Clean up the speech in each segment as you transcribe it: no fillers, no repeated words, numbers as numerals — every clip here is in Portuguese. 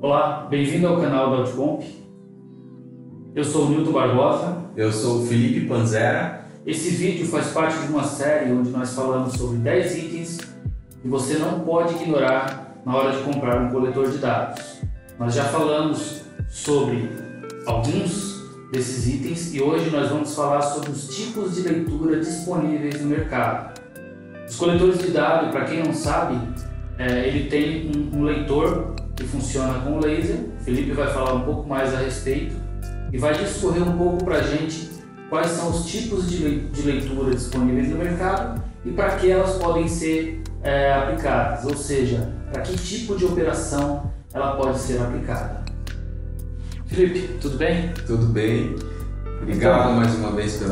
Olá, bem-vindo ao canal da Outcomp. Eu sou o Nilton Barbosa. Eu sou o Felipe Panzera. Esse vídeo faz parte de uma série onde nós falamos sobre 10 itens que você não pode ignorar na hora de comprar um coletor de dados. Nós já falamos sobre alguns desses itens e hoje nós vamos falar sobre os tipos de leitura disponíveis no mercado. Os coletores de dados, para quem não sabe, ele tem um leitor que funciona com laser. O Felipe vai falar um pouco mais a respeito e vai discorrer um pouco para a gente quais são os tipos de leitura disponíveis no mercado e para que elas podem ser aplicadas, ou seja, para que tipo de operação ela pode ser aplicada. Felipe, tudo bem? Tudo bem. Obrigado mais uma vez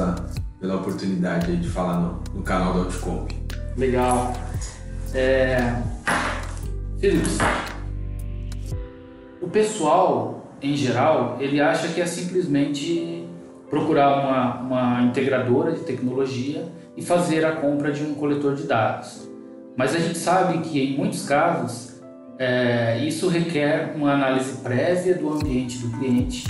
pela oportunidade de falar no canal da Outcomp. Legal. Felipe, o pessoal, em geral, ele acha que é simplesmente procurar uma integradora de tecnologia e fazer a compra de um coletor de dados. Mas a gente sabe que, em muitos casos, isso requer uma análise prévia do ambiente do cliente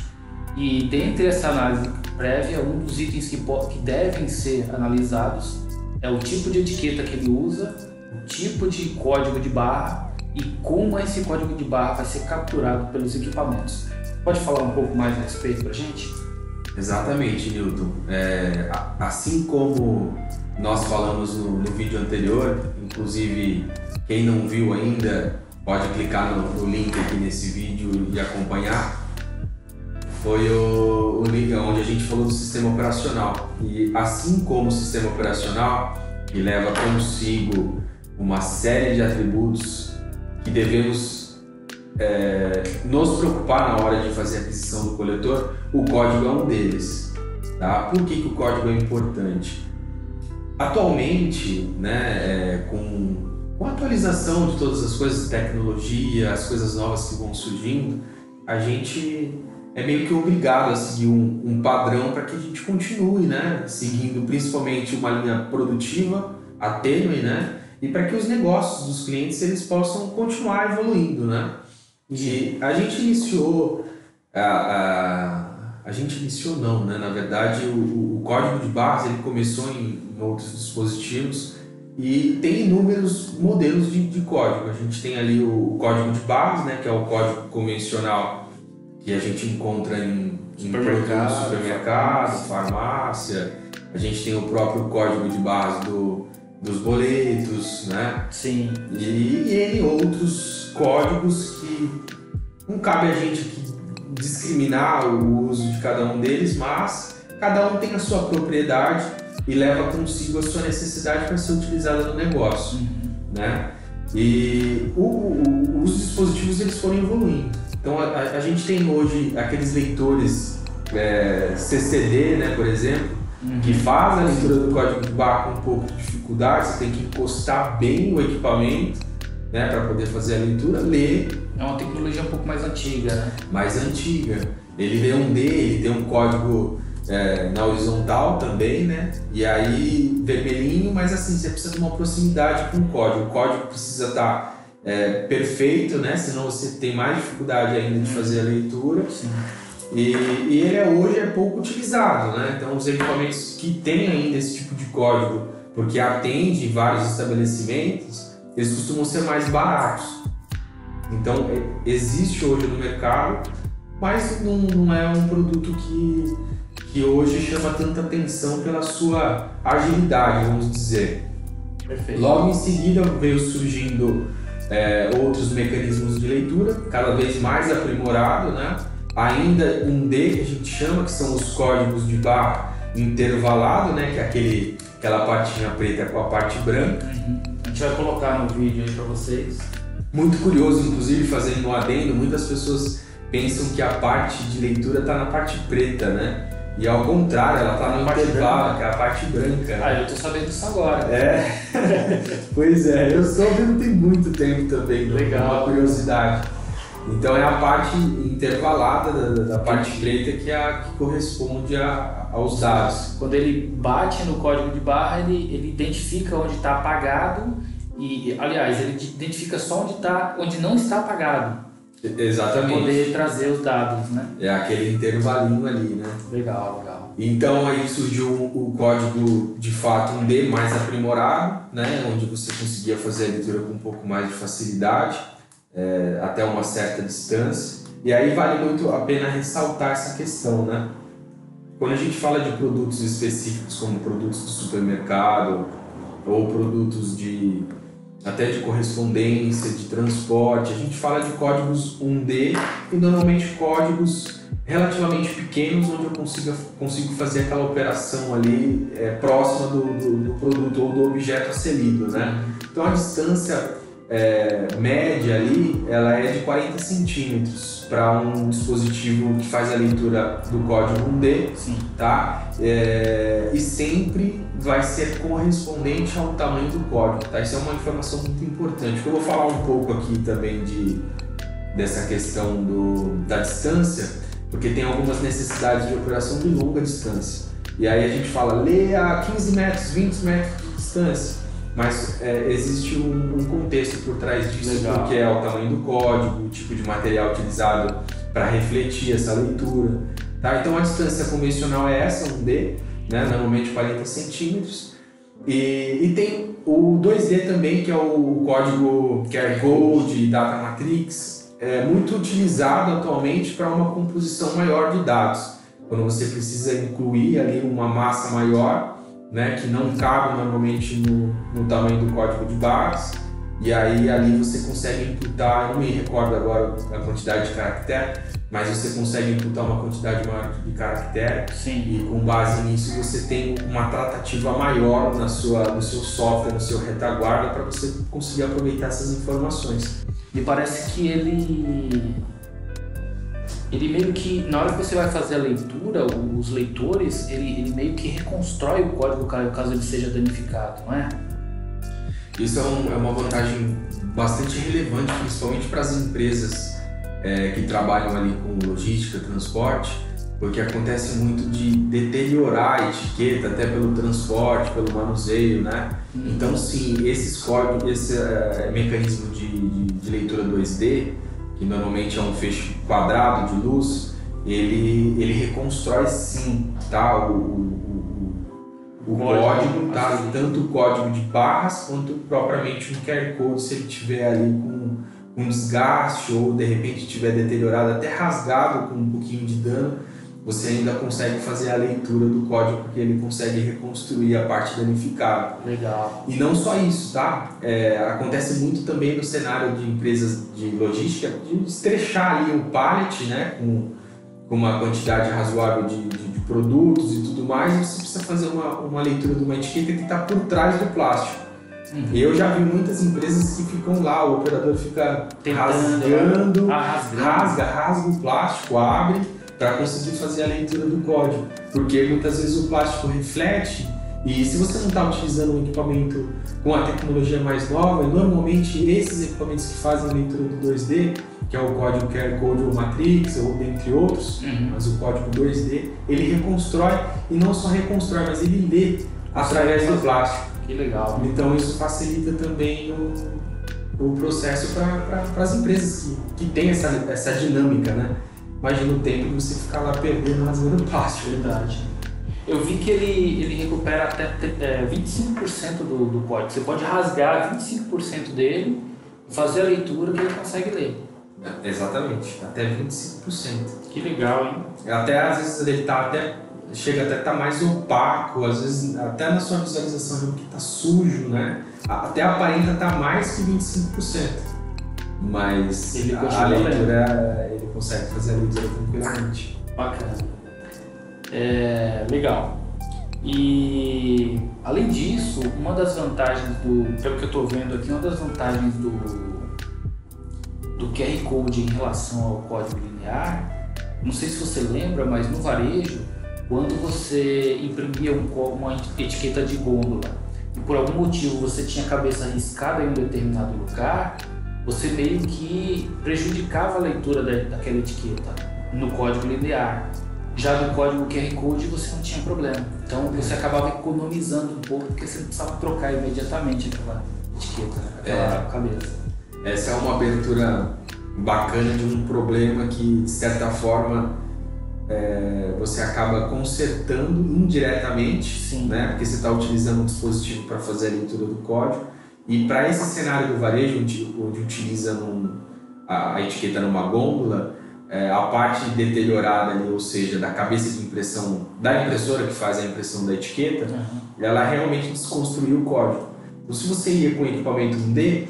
e, dentre essa análise prévia, um dos itens que devem ser analisados é o tipo de etiqueta que ele usa, o tipo de código de barra e como esse código de barra vai ser capturado pelos equipamentos. Pode falar um pouco mais a respeito para a gente? Exatamente, Nilton. Assim como nós falamos no vídeo anterior, inclusive quem não viu ainda pode clicar no link aqui nesse vídeo e acompanhar. Foi o link onde a gente falou do sistema operacional. E assim como o sistema operacional, que leva consigo uma série de atributos que devemos nos preocupar na hora de fazer a aquisição do coletor, o código é um deles. Tá? Por que o código é importante? Atualmente, com a atualização de todas as coisas, tecnologia, as coisas novas que vão surgindo, a gente é meio que obrigado a seguir um padrão para que a gente continue, seguindo principalmente uma linha produtiva, a tênue, e para que os negócios dos clientes eles possam continuar evoluindo, E a gente iniciou, na verdade o código de barras ele começou em outros dispositivos e tem inúmeros modelos de código. A gente tem ali o código de barras, que é o código convencional que a gente encontra em supermercado, farmácia. A gente tem o próprio código de barras dos boletos, Sim. E outros códigos que não cabe a gente aqui discriminar o uso de cada um deles, mas cada um tem a sua propriedade e leva consigo a sua necessidade para ser utilizada no negócio, E os dispositivos eles foram evoluindo. Então a gente tem hoje aqueles leitores CCD, por exemplo, que faz a leitura do código de barra com um pouco de dificuldade. Você tem que encostar bem o equipamento, para poder fazer a leitura, ler. É uma tecnologia um pouco mais antiga, Mais antiga. Ele lê um D, ele tem um código na horizontal também, E aí vermelhinho, mas assim, você precisa de uma proximidade com o código. O código precisa estar perfeito, senão você tem mais dificuldade ainda de fazer a leitura. Sim. E ele hoje é pouco utilizado, Então os equipamentos que têm ainda esse tipo de código, porque atende vários estabelecimentos, eles costumam ser mais baratos. Então existe hoje no mercado, mas não é um produto que hoje chama tanta atenção pela sua agilidade, vamos dizer. Perfeito. Logo em seguida veio surgindo outros mecanismos de leitura, cada vez mais aprimorado, Ainda um D que a gente chama, que são os códigos de barra intervalado, que é aquela partinha preta com a parte branca. A gente vai colocar no vídeo aí para vocês. Muito curioso, inclusive, fazendo um adendo, muitas pessoas pensam que a parte de leitura está na parte preta, E ao contrário, ela está no intervalo, que é a parte branca. Eu tô sabendo disso agora. Pois é, eu estou vendo tem muito tempo também. Legal. Uma curiosidade. Então é a parte intervalada da parte preta que é a que corresponde aos dados. Quando ele bate no código de barra, ele identifica onde está apagado e, aliás, ele identifica só onde não está apagado. Exatamente. Para poder trazer os dados, né? É aquele intervalinho ali, né? Legal, legal. Então aí surgiu o código de fato 1D mais aprimorado, né? Onde você conseguia fazer a leitura com um pouco mais de facilidade, até uma certa distância. E aí vale muito a pena ressaltar essa questão, né? Quando a gente fala de produtos específicos, como produtos do supermercado ou produtos até de correspondência, de transporte, a gente fala de códigos 1D e normalmente códigos relativamente pequenos, onde eu consigo fazer aquela operação ali próxima do produto ou do objeto a ser lido, né? Então a distância média ali, ela é de 40 centímetros para um dispositivo que faz a leitura do código 1D, Sim. tá? E sempre vai ser correspondente ao tamanho do código, tá? Isso é uma informação muito importante. Eu vou falar um pouco aqui também dessa questão da distância, porque tem algumas necessidades de operação de longa distância. E aí a gente fala, lê a 15 metros, 20 metros de distância. Mas existe um contexto por trás disso, Legal. Porque é o tamanho do código, o tipo de material utilizado para refletir essa leitura. Tá? Então a distância convencional é essa, 1D, né? Normalmente 40 centímetros. E tem o 2D também, que é o código QR Code, Data Matrix, muito utilizado atualmente para uma composição maior de dados. Quando você precisa incluir ali uma massa maior, né, que não cabe normalmente no tamanho do código de barras, e aí ali você consegue imputar, eu não me recordo agora a quantidade de caractere, mas você consegue imputar uma quantidade maior de caractere. Sim. E com base nisso você tem uma tratativa maior no seu software, no seu retaguarda, para você conseguir aproveitar essas informações. Me parece que ele meio que, na hora que você vai fazer a leitura, os leitores, ele meio que reconstrói o código caso ele seja danificado, não é? Isso é uma vantagem bastante relevante, principalmente para as empresas que trabalham ali com logística, transporte, porque acontece muito de deteriorar a etiqueta até pelo transporte, pelo manuseio, né? Então sim, esses códigos, esse mecanismo de leitura 2D, que normalmente é um feixe quadrado de luz, ele reconstrói sim, tá? O código, tá? Tanto o código de barras quanto propriamente um QR Code, se ele tiver ali com um desgaste ou de repente tiver deteriorado, até rasgado com um pouquinho de dano, você ainda consegue fazer a leitura do código, porque ele consegue reconstruir a parte danificada. Legal. E não só isso, tá? Acontece muito também no cenário de empresas de logística, de estrechar ali o pallet, né? Com uma quantidade razoável de produtos e tudo mais, e você precisa fazer uma leitura de uma etiqueta que está por trás do plástico. Eu já vi muitas empresas que ficam lá, o operador fica rasga o plástico, abre, para conseguir fazer a leitura do código, porque muitas vezes o plástico reflete, e se você não está utilizando um equipamento com a tecnologia mais nova, normalmente esses equipamentos que fazem a leitura do 2D, que é o código QR Code ou Matrix, ou dentre outros, mas o código 2D, ele reconstrói, e não só reconstrói, mas ele lê através do plástico. Que legal. Então isso facilita também o processo para as empresas que têm essa dinâmica, né? Imagina o tempo de você ficar lá perdendo, rasgando plástico. Verdade. Eu vi que ele recupera até 25% do código. Você pode rasgar 25% dele, fazer a leitura que ele consegue ler. Exatamente, até 25%. Que legal, hein? Até às vezes ele chega até a estar mais opaco, às vezes até na sua visualização que está sujo, né? Até aparenta estar mais que 25%. Mas a leitura, ele consegue fazer a leitura tranquilamente. Bacana. Legal. E além disso, uma das vantagens pelo que eu estou vendo aqui, uma das vantagens do QR Code em relação ao código linear, não sei se você lembra, mas no varejo, quando você imprimia uma etiqueta de gôndola e por algum motivo você tinha a cabeça riscada em um determinado lugar, você meio que prejudicava a leitura daquela etiqueta no código linear. Já no código QR Code você não tinha problema. Então você acabava economizando um pouco, porque você não precisava trocar imediatamente aquela etiqueta, aquela cabeça. Essa é uma abertura bacana de um problema que, de certa forma, você acaba consertando indiretamente, Sim. né? Porque você está utilizando um dispositivo para fazer a leitura do código. E para esse cenário do varejo, onde utiliza a etiqueta numa gôndola, a parte deteriorada ali, ou seja, da cabeça de impressão da impressora que faz a impressão da etiqueta, ela realmente desconstruiu o código. Então, se você ia com equipamento 1D,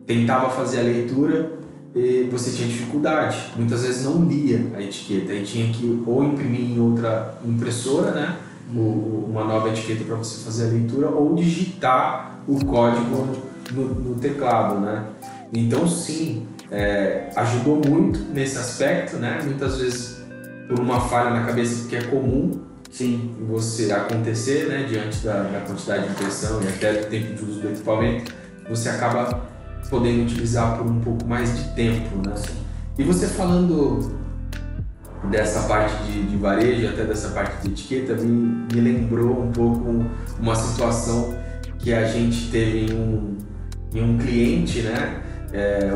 tentava fazer a leitura, e você tinha dificuldade. Muitas vezes não lia a etiqueta e tinha que ou imprimir em outra impressora, né? Uma nova etiqueta para você fazer a leitura, ou digitar o código no teclado, né? Então, sim, ajudou muito nesse aspecto, né? Muitas vezes por uma falha na cabeça que é comum, sim, você acontecer, né? Diante da quantidade de impressão e até do tempo de uso do equipamento, você acaba podendo utilizar por um pouco mais de tempo, né? sim. E você falando dessa parte de varejo, até dessa parte de etiqueta, me lembrou um pouco uma situação que a gente teve em um cliente, né?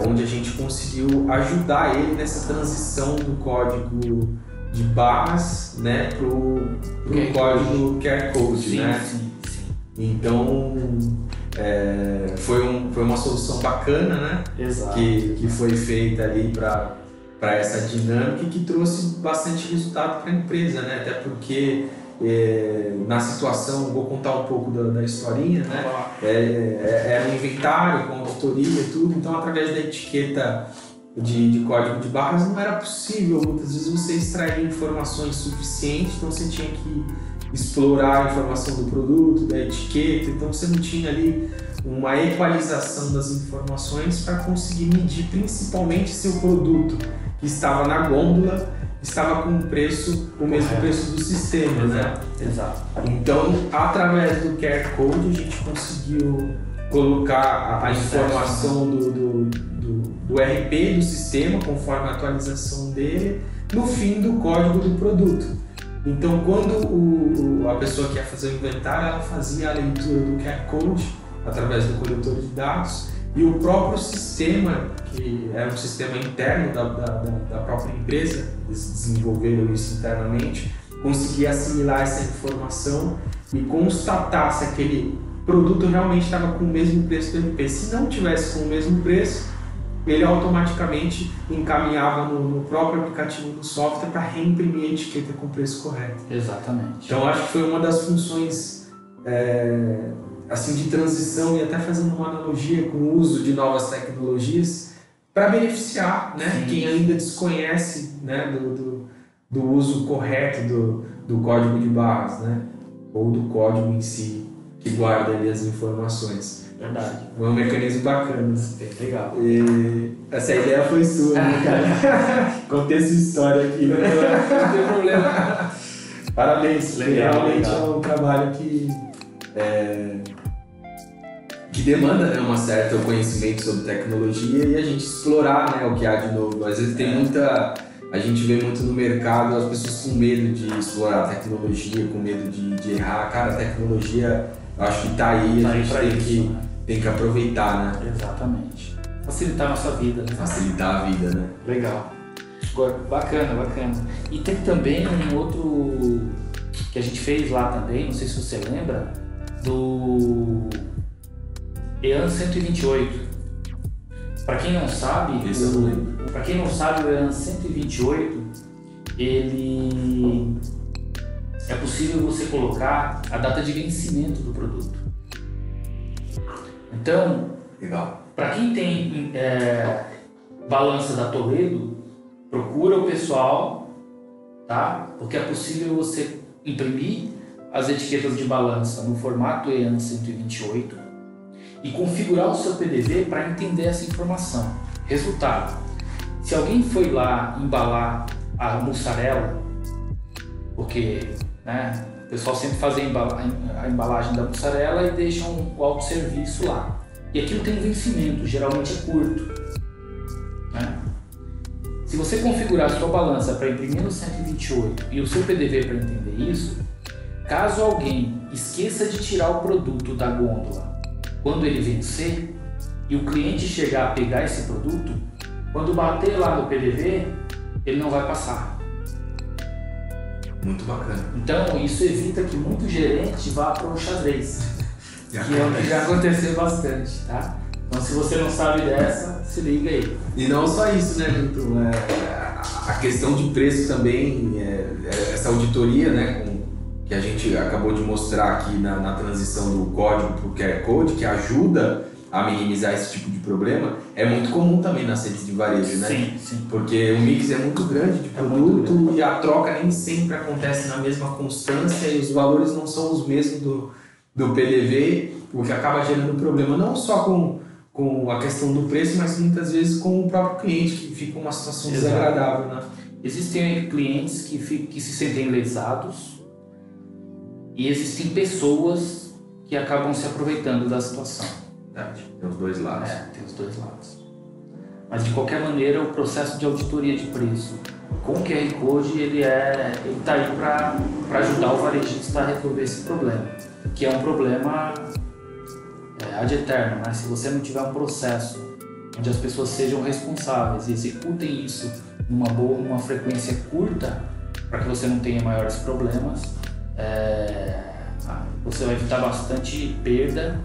Onde a gente conseguiu ajudar ele nessa transição do código de barras, né, pro código QR Code, Sim, né? sim. Então foi uma solução bacana, né? Exato. Que foi feita ali para essa dinâmica e que trouxe bastante resultado para a empresa, né? Até porque na situação, vou contar um pouco da historinha, né? Era um inventário com auditoria e tudo, então através da etiqueta de código de barras não era possível muitas vezes você extrair informações suficientes, então você tinha que explorar a informação do produto, da etiqueta, então você não tinha ali uma equalização das informações para conseguir medir principalmente se o produto que estava na gôndola estava com o mesmo preço do sistema, né? Exato. Então, através do QR Code, a gente conseguiu colocar a informação do RP do sistema, conforme a atualização dele, no fim do código do produto. Então, quando a pessoa que ia fazer o inventário, ela fazia a leitura do QR Code através do coletor de dados, e o próprio sistema, que era um sistema interno da própria empresa, eles desenvolveram isso internamente, conseguia assimilar essa informação e constatar se aquele produto realmente estava com o mesmo preço do RP. Se não tivesse com o mesmo preço, ele automaticamente encaminhava no próprio aplicativo do software para reimprimir a etiqueta com o preço correto. Exatamente. Então acho que foi uma das funções assim, de transição e até fazendo uma analogia com o uso de novas tecnologias para beneficiar, né, quem ainda desconhece, né, do uso correto do código de barras, né, ou do código em si que guarda ali as informações. Verdade. É um mecanismo bacana. Legal. E essa ideia foi sua, né, cara? Contei essa história aqui. Não tem problema. Parabéns. Legal, Realmente legal. é um trabalho que demanda, né, um certo conhecimento sobre tecnologia e a gente explorar, né, o que há de novo. Às vezes tem a gente vê muito no mercado as pessoas com medo de explorar a tecnologia, com medo de errar. Cara, a tecnologia, eu acho que tá aí, a gente tem que aproveitar, né? Exatamente. Facilitar a nossa vida, né? Facilitar a vida, né? Legal. Bacana. E tem também um outro que a gente fez lá também, não sei se você lembra, do EAN 128. Para quem não sabe, o EAN 128, ele é possível você colocar a data de vencimento do produto. Então, legal. Para quem tem balança da Toledo, procura o pessoal, tá? Porque é possível você imprimir as etiquetas de balança no formato EAN 128 e configurar o seu PDV para entender essa informação. Resultado: se alguém foi lá embalar a mussarela, porque, né, o pessoal sempre faz a embalagem da mussarela e deixam o autosserviço lá. E aquilo tem um vencimento, geralmente é curto, né? Se você configurar a sua balança para imprimir no 128 e o seu PDV para entender isso, caso alguém esqueça de tirar o produto da gôndola quando ele vencer e o cliente chegar a pegar esse produto, Quando bater lá no PDV, ele não vai passar. Muito bacana. Então isso evita que muito gerente vá para o xadrez, que é o que já aconteceu bastante, tá? Então se você não sabe dessa, se liga aí. E não só isso, né, Milton? A questão de preço também, essa auditoria, né, que a gente acabou de mostrar aqui na transição do código para o QR Code, que ajuda a minimizar esse tipo de problema, é muito comum também nas redes de varejo, né? Sim, sim. Porque o mix é muito grande de produto e a troca nem sempre acontece na mesma constância e os valores não são os mesmos do PDV, o que acaba gerando problema não só com a questão do preço, mas muitas vezes com o próprio cliente, que fica uma situação desagradável, né? Existem clientes que se sentem lesados e existem pessoas que acabam se aproveitando da situação. Tem os dois lados. Tem os dois lados. Mas de qualquer maneira, o processo de auditoria de preço com o QR Code, ele está aí para ajudar o varejista a resolver esse problema, que é um problema ad eterno, né? Se você não tiver um processo onde as pessoas sejam responsáveis e executem isso numa frequência curta, para que você não tenha maiores problemas, você vai evitar bastante perda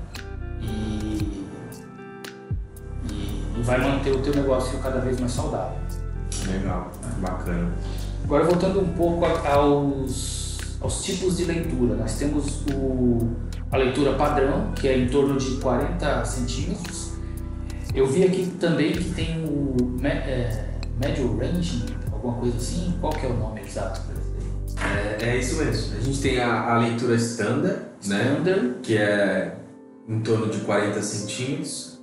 e vai manter o teu negócio cada vez mais saudável. Legal, bacana. Agora voltando um pouco aos tipos de leitura, nós temos a leitura padrão, que é em torno de 40 centímetros. Eu vi aqui também que tem o médio range, alguma coisa assim. Qual que é o nome exato para isso aí? É isso mesmo. A gente tem a leitura standard, né? Que é em torno de 40 centímetros.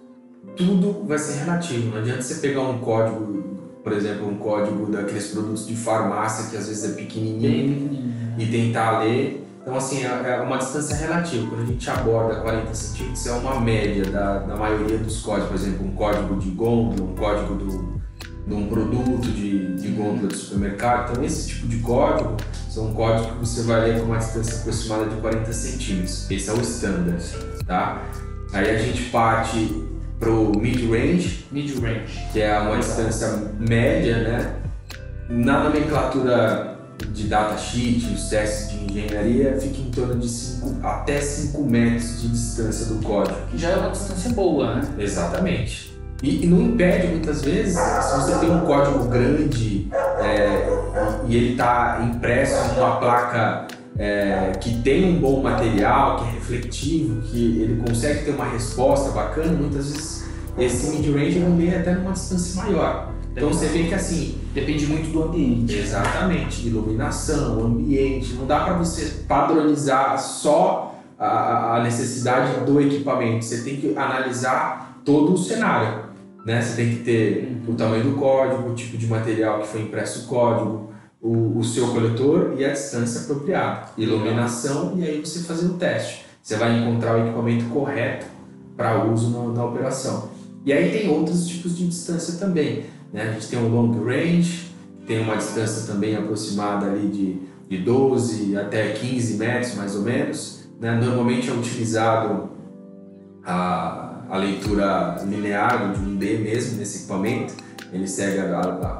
Tudo vai ser relativo. Não adianta você pegar um código, por exemplo, um código daqueles produtos de farmácia que às vezes é pequenininho e tentar ler. Então, assim, é uma distância relativa. Quando a gente aborda 40 centímetros, é uma média da maioria dos códigos. Por exemplo, um código de gôndola, um código de um produto de gôndola de supermercado. Então, esse tipo de código são códigos que você vai ler com uma distância aproximada de 40 centímetros. Esse é o standard, tá? Aí a gente parte para o mid-range, que é uma distância média, né? Na nomenclatura de datasheet, os testes de engenharia, fica em torno de 5 até 5 metros de distância do código. Que já é uma distância boa, né? Exatamente. E não impede, muitas vezes, se você tem um código grande e ele está impresso numa placa que tem um bom material, que é refletivo, que ele consegue ter uma resposta bacana, muitas vezes esse mid-range não vem até numa distância maior. Então você vê que assim... Depende muito do ambiente. Exatamente. Iluminação, ambiente. Não dá para você padronizar só a necessidade do equipamento. Você tem que analisar todo o cenário, né? Você tem que ter o tamanho do código, o tipo de material que foi impresso o código, o seu coletor e a distância apropriada. Iluminação, e aí você fazer o teste. Você vai encontrar o equipamento correto para uso na operação. E aí tem outros tipos de distância também, né? A gente tem o long range, tem uma distância também aproximada ali de 12 até 15 metros mais ou menos, né? Normalmente é utilizado a leitura linear de 1D mesmo nesse equipamento. Ele segue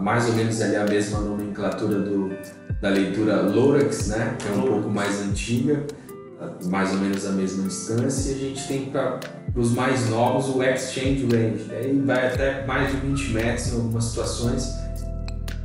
mais ou menos ali a mesma nomenclatura da leitura Lorax, né? Que é um pouco mais antiga, mais ou menos a mesma distância. E a gente tem para os mais novos o Exchange Range, aí vai até mais de 20 metros em algumas situações,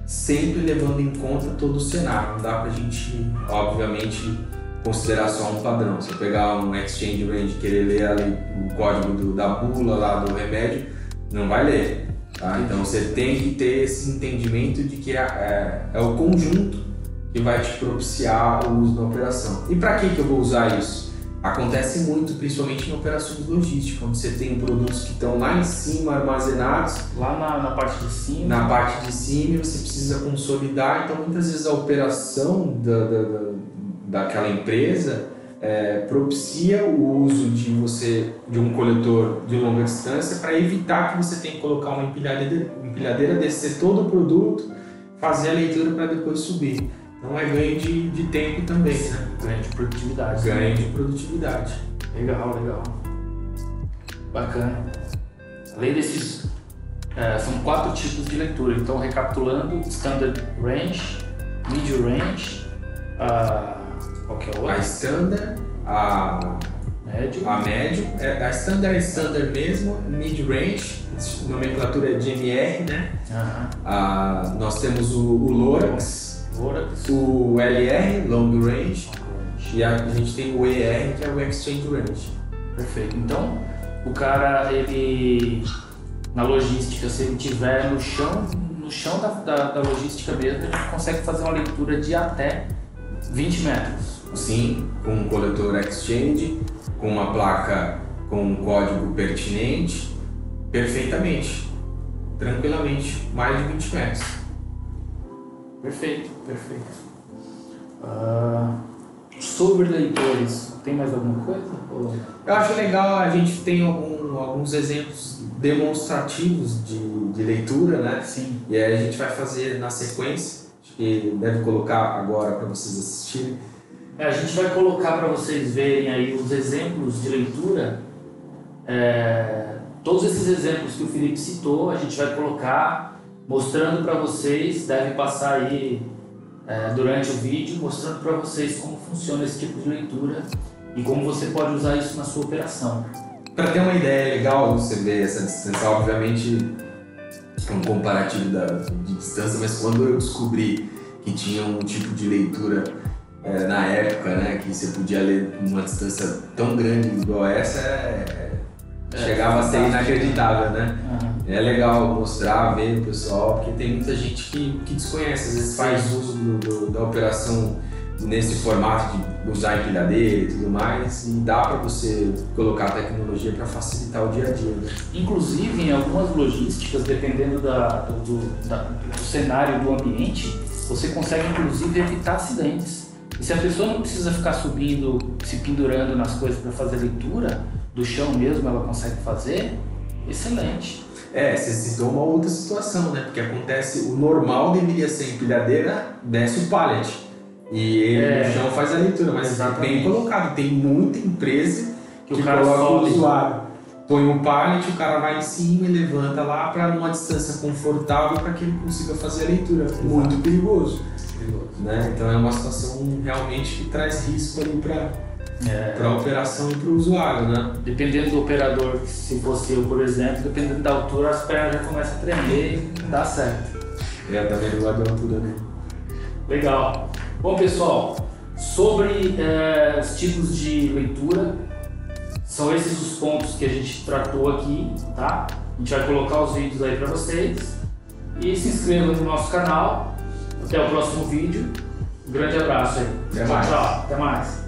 sempre levando em conta todo o cenário. Não dá para a gente, obviamente, considerar só um padrão. Se eu pegar um Exchange Range e querer ler o código da bula lá do remédio, não vai ler. Tá? Então você tem que ter esse entendimento de que é o conjunto que vai te propiciar o uso da operação. E para que eu vou usar isso? Acontece muito, principalmente em operações logísticas, onde você tem produtos que estão lá em cima armazenados. Lá na parte de cima. Na parte de cima, e você precisa consolidar. Então, muitas vezes a operação daquela empresa propicia o uso de um coletor de longa distância para evitar que você tenha que colocar uma empilhadeira, descer todo o produto, fazer a leitura para depois subir. Então é ganho de tempo também, né? Ganho de produtividade. Ganho de produtividade. Legal. Bacana. Além desses São 4 tipos de leitura. Então, recapitulando: Standard Range, Mid Range, qual que é a outra? A Standard, Médio. a médio, a Standard é Standard mesmo, Mid Range, nomenclatura é de MR, né? Nós temos o Lorax, o LR, Long Range, e a gente tem o ER, que é o Exchange Range. Perfeito. Então, o cara, ele, na logística, se ele estiver no chão da logística mesmo, ele consegue fazer uma leitura de até 20 metros. Sim, com um coletor Exchange, com uma placa com um código pertinente, perfeitamente, tranquilamente, mais de 20 metros. Perfeito. Sobre leitores, tem mais alguma coisa? Eu acho legal, a gente tem alguns exemplos demonstrativos de leitura, né? Sim. E aí a gente vai fazer na sequência, acho que deve colocar agora para vocês assistirem. A gente vai colocar para vocês verem aí os exemplos de leitura. Todos esses exemplos que o Felipe citou, a gente vai colocar mostrando para vocês, deve passar aí durante o vídeo, mostrando para vocês como funciona esse tipo de leitura e como você pode usar isso na sua operação. Para ter uma ideia legal, você vê essa distância, obviamente um comparativo de distância, mas quando eu descobri que tinha um tipo de leitura na época, né, que você podia ler uma distância tão grande igual essa, chegava a ser inacreditável, né? É legal mostrar, ver o pessoal, porque tem muita gente que desconhece, às vezes faz uso da operação nesse formato de usar empilhadeira e tudo mais, e dá para você colocar a tecnologia para facilitar o dia a dia, né? Inclusive, em algumas logísticas, dependendo do cenário, do ambiente, você consegue inclusive evitar acidentes. E se a pessoa não precisa ficar subindo, se pendurando nas coisas para fazer leitura, do chão mesmo ela consegue fazer, excelente. Você citou uma outra situação, né? Porque acontece, o normal deveria ser empilhadeira, desce o pallet. E ele no chão faz a leitura, mas bem colocado. Tem muita empresa que o cara coloca o usuário, põe um pallet, o cara vai em cima e levanta lá para uma distância confortável para que ele consiga fazer a leitura. Muito perigoso. Né? Então é uma situação realmente que traz risco ali para a operação e para o usuário, né? Dependendo do operador, se fosse eu, por exemplo, dependendo da altura, as pernas já começam a tremer e dá certo. Também não vai da altura, né? Legal. Bom, pessoal, sobre os tipos de leitura, são esses os pontos que a gente tratou aqui, tá? A gente vai colocar os vídeos aí para vocês. E se inscrevam no nosso canal. Até o próximo vídeo. Um grande abraço aí. Até mais. Tchau. Até mais.